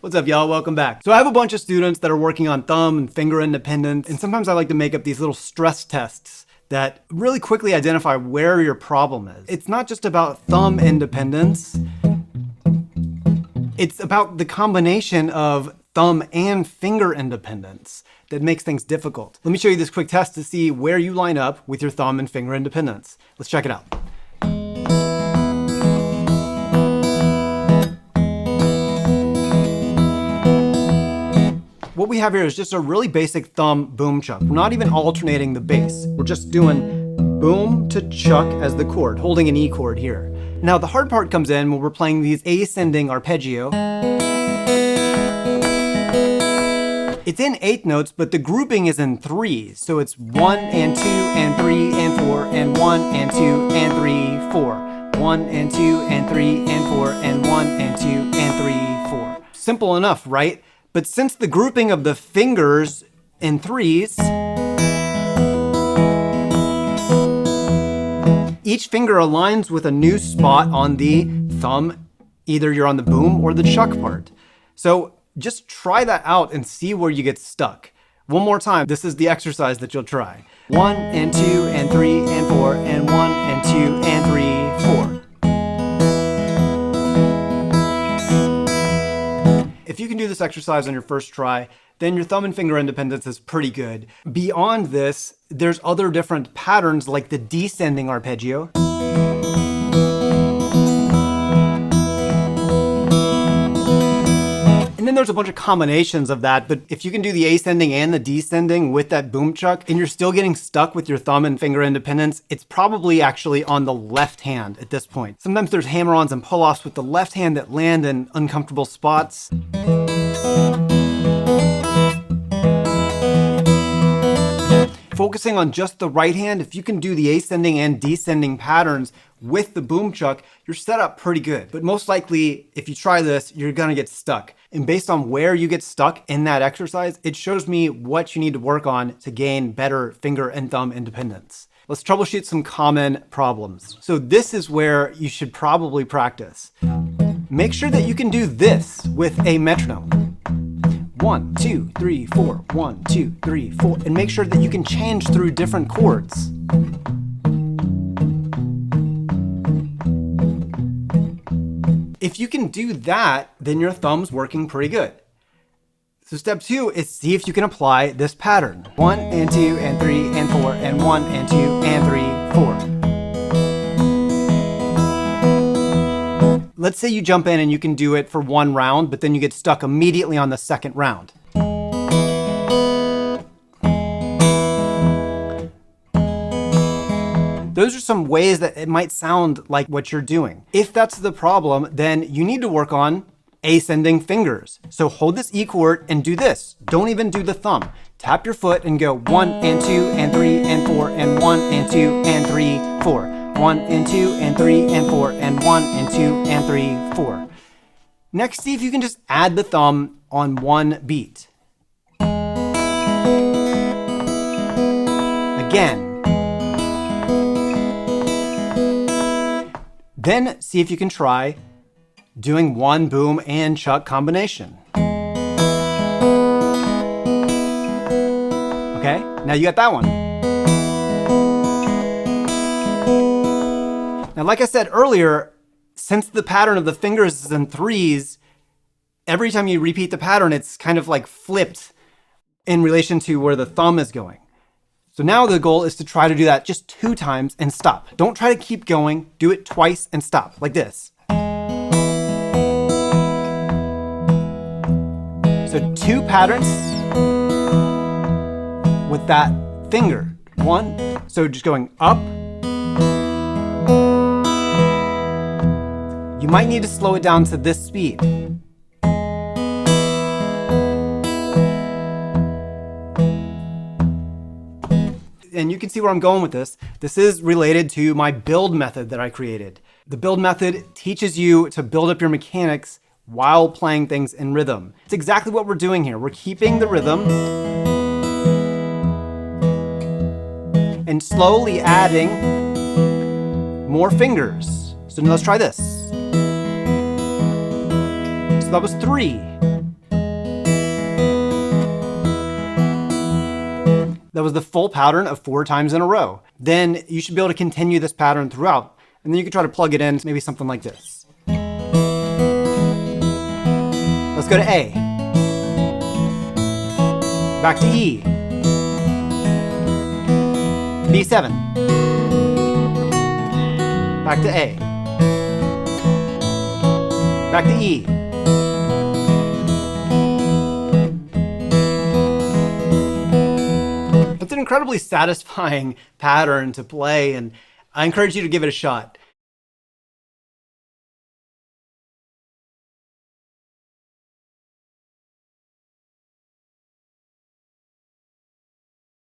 What's up, y'all? Welcome back. So I have a bunch of students that are working on thumb and finger independence, and sometimes I like to make up these little stress tests that really quickly identify where your problem is. It's not just about thumb independence. It's about the combination of thumb and finger independence that makes things difficult. Let me show you this quick test to see where you line up with your thumb and finger independence. Let's check it out. What we have here is just a really basic thumb boom chuck. We're not even alternating the bass. We're just doing boom to chuck as the chord, holding an E chord here. Now the hard part comes in when we're playing these ascending arpeggio. It's in 8th notes, but the grouping is in 3s. So it's 1 and 2 and 3 and 4 and 1 and 2 and 3, 4. 1 and 2 and 3 and 4 and 1 and 2 and 3, 4. Simple enough, right? But since the grouping of the fingers in 3s, each finger aligns with a new spot on the thumb. Either you're on the boom or the chuck part. So just try that out and see where you get stuck. One more time, this is the exercise that you'll try. 1 and 2 and 3 and 4 and 1 and 2 and 3, 4. If you can do this exercise on your first try, then your thumb and finger independence is pretty good. Beyond this, there's other different patterns like the descending arpeggio. And then there's a bunch of combinations of that, but if you can do the ascending and the descending with that boom chuck, and you're still getting stuck with your thumb and finger independence, it's probably actually on the left hand at this point. Sometimes there's hammer-ons and pull-offs with the left hand that land in uncomfortable spots. Focusing on just the right hand, if you can do the ascending and descending patterns with the boom chuck, you're set up pretty good. But most likely, if you try this, you're gonna get stuck. And based on where you get stuck in that exercise, it shows me what you need to work on to gain better finger and thumb independence. Let's troubleshoot some common problems. So this is where you should probably practice. Make sure that you can do this with a metronome. 1, 2, 3, 4, 1, 2, 3, 4, and make sure that you can change through different chords. If you can do that, then your thumb's working pretty good. So step 2 is see if you can apply this pattern. 1 and 2 and 3 and 4 and 1 and 2 and 3, 4. Let's say you jump in and you can do it for one round, but then you get stuck immediately on the second round. Those are some ways that it might sound like what you're doing. If that's the problem, then you need to work on ascending fingers. So hold this E chord and do this. Don't even do the thumb. Tap your foot and go 1 and 2 and 3 and 4 and 1 and 2 and 3, 4. 1 and 2 and 3 and 4 and 1 and 2 and 3, 4. Next, see if you can just add the thumb on one beat. Again. Then see if you can try doing one boom and chuck combination. Okay, now you got that one. Now, like I said earlier, since the pattern of the fingers is in 3s, every time you repeat the pattern, it's kind of like flipped in relation to where the thumb is going. So now the goal is to try to do that just 2 times and stop. Don't try to keep going. Do it twice and stop, like this. So 2 patterns with that finger. 1, so just going up. You might need to slow it down to this speed. And you can see where I'm going with this. This is related to my build method that I created. The build method teaches you to build up your mechanics while playing things in rhythm. It's exactly what we're doing here. We're keeping the rhythm and slowly adding more fingers. So now let's try this. So that was 3. That was the full pattern of 4 times in a row. Then you should be able to continue this pattern throughout. And then you can try to plug it in, maybe something like this. Let's go to A. Back to E. B7. Back to A. Back to E. It's an incredibly satisfying pattern to play, and I encourage you to give it a shot.